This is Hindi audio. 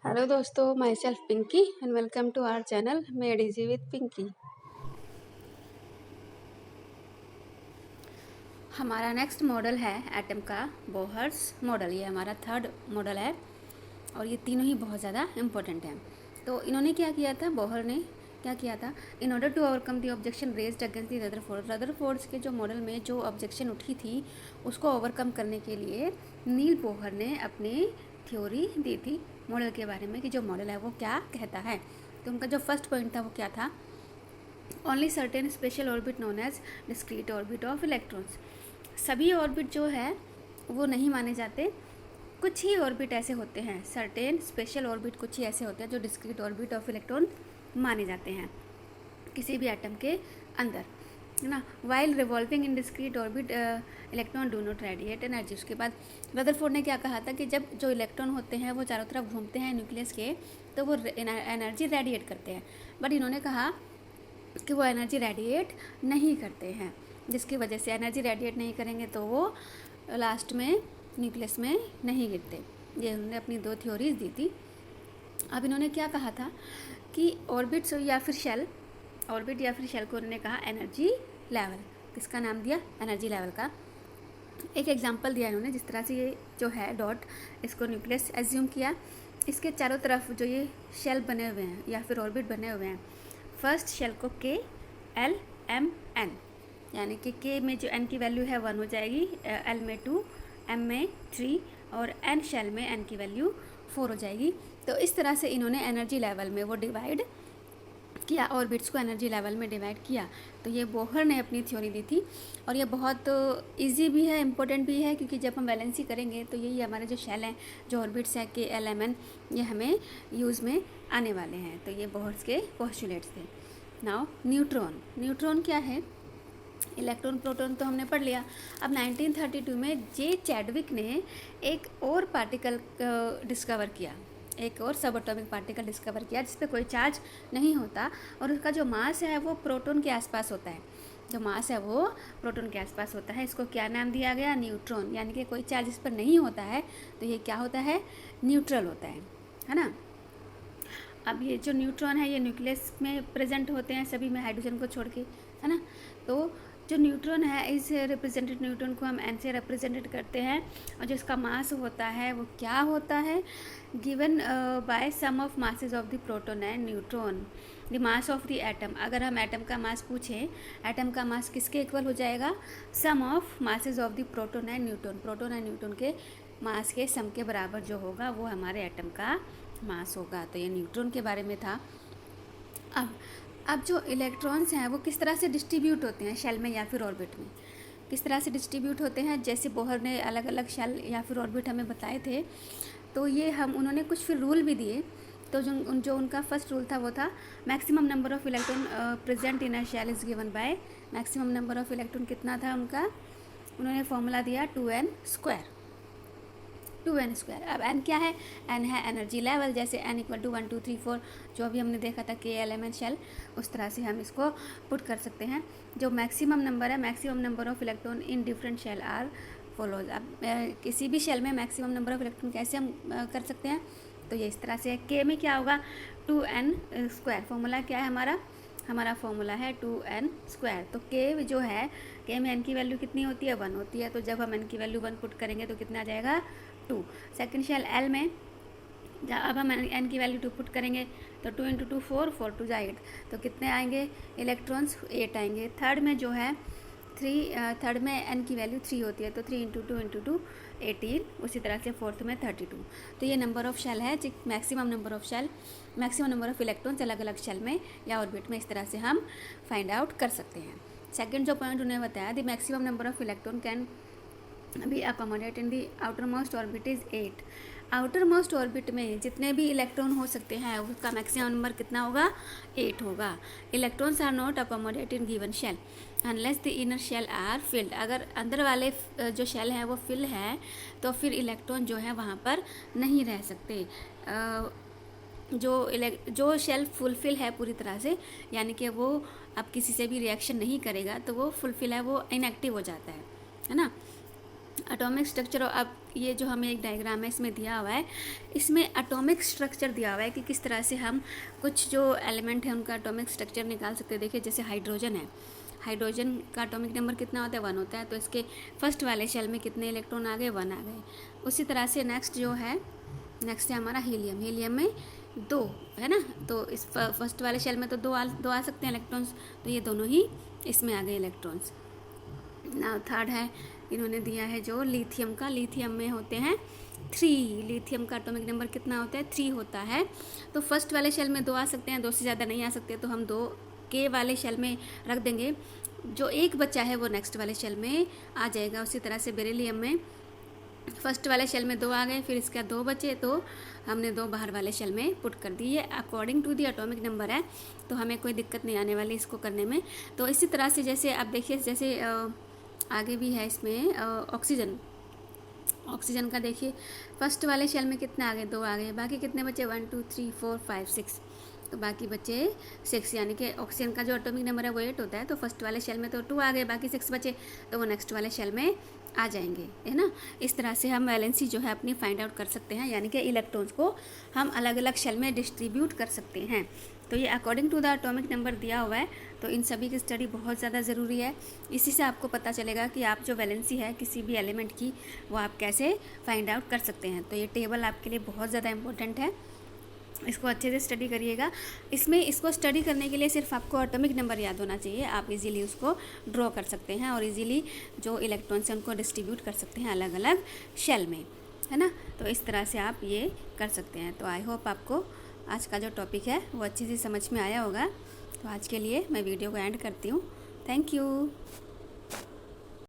हेलो दोस्तों, myself Pinky and welcome to our channel made easy with Pinky. हमारा नेक्स्ट मॉडल है एटम का बोहर्स मॉडल। ये हमारा थर्ड मॉडल है और ये तीनों ही बहुत ज़्यादा इम्पोर्टेंट हैं। तो इन्होंने क्या किया था, बोहर ने क्या किया था, in order to overcome the objection raised against the Rutherford's के जो मॉडल में जो ऑब्जेक्शन उठी थी उसको ओवरकम करने के लिए नील बोहर ने अपनी थ्योरी दी थी मॉडल के बारे में कि जो मॉडल है वो क्या कहता है। तो उनका जो फर्स्ट पॉइंट था वो क्या था, only certain special orbit known as discrete orbit of electrons. सभी ऑर्बिट जो है वो नहीं माने जाते, कुछ ही ऑर्बिट ऐसे होते हैं, सर्टेन स्पेशल ऑर्बिट कुछ ही ऐसे होते हैं जो डिस्क्रीट ऑर्बिट ऑफ इलेक्ट्रॉन माने जाते हैं किसी भी एटम के अंदर, है ना। While revolving in discrete orbit electron do not radiate energy. उसके बाद रदरफोर्ड ने क्या कहा था कि जब जो इलेक्ट्रॉन होते हैं वो चारों तरफ घूमते हैं न्यूक्लियस के तो वो एनर्जी रेडिएट करते हैं, बट इन्होंने कहा कि वो एनर्जी रेडिएट नहीं करते हैं, जिसकी वजह से एनर्जी रेडिएट नहीं करेंगे तो वो लास्ट में न्यूक्लियस में नहीं गिरते। ये उन्होंने अपनी दो थ्योरीज दी थी। अब इन्होंने क्या कहा था कि ऑर्बिट्स या फिर शेल, ऑर्बिट या फिर शेल को उन्होंने कहा एनर्जी लेवल। किसका नाम दिया, एनर्जी लेवल का। एक एग्जांपल दिया इन्होंने, जिस तरह से ये जो है डॉट, इसको न्यूक्लियस एज्यूम किया, इसके चारों तरफ जो ये शेल बने हुए हैं या फिर ऑर्बिट बने हुए हैं, फर्स्ट शेल को के एल एम एन, यानी कि के में जो एन की वैल्यू है 1 हो जाएगी, एल में 2, एम में 3 और एन शेल में एन की वैल्यू 4 हो जाएगी। तो इस तरह से इन्होंने एनर्जी लेवल में वो डिवाइड किया, ऑर्बिट्स को एनर्जी लेवल में डिवाइड किया। तो ये बोहर ने अपनी थ्योरी दी थी और ये बहुत इजी भी है, इम्पोर्टेंट भी है, क्योंकि जब हम वैलेंसी करेंगे तो यही हमारे जो शेल हैं, जो ऑर्बिट्स हैं के एल एम एन, ये हमें यूज़ में आने वाले हैं। तो ये बोहर्स के पोस्टुलेट्स थे। नाउ न्यूट्रॉन, न्यूट्रॉन क्या है, इलेक्ट्रॉन प्रोटॉन तो हमने पढ़ लिया। अब 1932 में जे चैडविक ने एक और पार्टिकल डिस्कवर किया, एक और सब एटॉमिक पार्टिकल डिस्कवर किया जिस पे कोई चार्ज नहीं होता और उसका जो मास है वो प्रोटॉन के आसपास होता है, जो मास है वो प्रोटॉन के आसपास होता है। इसको क्या नाम दिया गया, न्यूट्रॉन, यानी कि कोई चार्ज इस पर नहीं होता है तो ये क्या होता है, न्यूट्रल होता है ना। अब ये जो न्यूट्रॉन है ये न्यूक्लियस में प्रेजेंट होते हैं सभी में, हाइड्रोजन को छोड़ के, है ना। तो जो न्यूट्रॉन है, इस रिप्रेजेंटेड न्यूट्रॉन को हम एन से रिप्रेजेंटेड करते हैं और जो इसका मास होता है वो क्या होता है, given by sum of masses of the proton and neutron the mass of the atom. अगर हम एटम का मास पूछें, एटम का मास किसके इक्वल हो जाएगा, sum of masses of the proton and neutron, proton and neutron के मास के सम के बराबर जो होगा वो हमारे एटम का मास होगा। तो ये न्यूट्रॉन के बारे में था। अब जो इलेक्ट्रॉन्स हैं वो किस तरह से डिस्ट्रीब्यूट होते हैं शेल में या फिर ऑर्बिट में, किस तरह से डिस्ट्रीब्यूट होते हैं, जैसे बोहर ने अलग अलग शेल या फिर ऑर्बिट हमें बताए थे। तो ये उन्होंने कुछ फिर रूल भी दिए। तो जो उनका फर्स्ट रूल था वो था maximum number of electron present in a shell is given by, maximum number of electron कितना था उनका, उन्होंने फॉर्मूला दिया 2n स्क्वायर, 2n स्क्वायर। अब n क्या है, n है एनर्जी लेवल, जैसे n = 1 2 3 4 जो अभी हमने देखा था के एल एम एन शेल, उस तरह से हम इसको पुट कर सकते हैं। जो मैक्सिमम नंबर है, maximum number of electron in different shell are follows. अब किसी भी शेल में मैक्सिमम नंबर ऑफ इलेक्ट्रॉन कैसे हम कर सकते हैं, तो ये इस तरह से है। के में क्या होगा, 2n स्क्वायर, फॉर्मूला क्या है हमारा फॉर्मूला है 2n स्क्वायर। तो के जो है, के में n की वैल्यू कितनी होती है, 1 होती है, तो जब हम n की वैल्यू 1 पुट करेंगे तो कितना आ जाएगा, 2। सेकेंड शेल एल में अब हम n की वैल्यू 2 पुट करेंगे तो 2 × 2 4, 4 × 2 8, तो कितने आएंगे इलेक्ट्रॉन्स, 8 आएंगे। थर्ड में जो है थर्ड में n की वैल्यू 3 होती है, तो 3 × 2 × 2 18, उसी तरह से फोर्थ में 32। तो ये नंबर ऑफ शेल है, maximum number of shell, maximum number of electrons अलग अलग शेल में या ऑर्बिट में, इस तरह से हम फाइंड आउट कर सकते हैं। सेकेंड जो पॉइंट उन्होंने बताया, the maximum number of electron can be accommodate in the outer most orbit is 8। Outer most orbit में जितने भी इलेक्ट्रॉन हो सकते हैं उसका मैक्सिमम नंबर कितना होगा, 8 होगा। Electrons are not accommodate in given shell unless the inner shell are filled. अगर अंदर वाले जो शेल हैं वो फिल है तो फिर इलेक्ट्रॉन जो है वहाँ पर नहीं रह सकते। जो शेल फुलफिल है पूरी तरह से, यानी कि वो अब किसी से भी रिएक्शन नहीं करेगा, तो वो फुलफिल है, वो इनएक्टिव हो जाता है ना। एटॉमिक स्ट्रक्चर, अब ये जो हमें एक डायग्राम है इसमें दिया हुआ है, इसमें एटॉमिक स्ट्रक्चर दिया हुआ है कि किस तरह से हम कुछ जो एलिमेंट है उनका एटॉमिक स्ट्रक्चर निकाल सकते हैं। देखिए जैसे हाइड्रोजन है, हाइड्रोजन का एटॉमिक नंबर कितना होता है, 1 होता है, तो इसके फर्स्ट वाले शेल में कितने इलेक्ट्रॉन आ गए, 1 आ गए। उसी तरह से नेक्स्ट है हमारा हीलियम। हीलियम में 2 है ना, तो इस फर्स्ट वाले शेल में तो दो आ सकते हैं इलेक्ट्रॉन्स, तो ये दोनों ही इसमें आ गए इलेक्ट्रॉन्स। ना थर्ड है, इन्होंने दिया है जो लिथियम का, लिथियम में होते हैं 3, लिथियम का एटॉमिक नंबर कितना होता है, 3 होता है। तो फर्स्ट वाले शेल में 2 आ सकते हैं, 2 से ज़्यादा नहीं आ सकते, तो हम 2 के वाले शेल में रख देंगे, जो एक बचा है वो नेक्स्ट वाले शेल में आ जाएगा। उसी तरह से बेरिलियम में फर्स्ट वाले शेल में 2 आ गए, फिर इसका 2 बचे, तो हमने 2 बाहर वाले शेल में पुट कर दी। ये according to the atomic number है, तो हमें कोई दिक्कत नहीं आने वाली इसको करने में। तो इसी तरह से जैसे आप देखिए, जैसे आगे भी है इसमें ऑक्सीजन। ऑक्सीजन का देखिए फर्स्ट वाले शेल में कितने आ गए, 2 आ गए, बाकी कितने बचे 1 2 3 4 5 6, तो बाकी बचे 6, यानी कि ऑक्सीजन का जो एटॉमिक नंबर है वो 8 होता है। तो फर्स्ट वाले शेल में तो 2 आ गए, बाकी 6 बचे, तो वो नेक्स्ट वाले शेल में आ जाएंगे, है ना। इस तरह से हम वैलेंसी जो है अपनी फाइंड आउट कर सकते हैं, यानी कि इलेक्ट्रॉन्स को हम अलग अलग शेल में डिस्ट्रीब्यूट कर सकते हैं। तो ये according to the atomic number दिया हुआ है, तो इन सभी की स्टडी बहुत ज़्यादा ज़रूरी है। इसी से आपको पता चलेगा कि आप जो वैलेंसी है किसी भी एलिमेंट की, वो आप कैसे फाइंड आउट कर सकते हैं। तो ये टेबल आपके लिए बहुत ज़्यादा इंपॉर्टेंट है, इसको अच्छे से स्टडी करिएगा। इसको स्टडी करने के लिए सिर्फ आपको एटॉमिक नंबर याद होना चाहिए, आप इजीली उसको ड्रॉ कर सकते हैं और इजीली जो इलेक्ट्रॉन्स हैं उनको डिस्ट्रीब्यूट कर सकते हैं अलग अलग शेल में, है ना। तो इस तरह से आप ये कर सकते हैं। तो आई होप आपको आज का जो टॉपिक है वो अच्छे से समझ में आया होगा। तो आज के लिए मैं वीडियो को एंड करती हूँ। Thank you.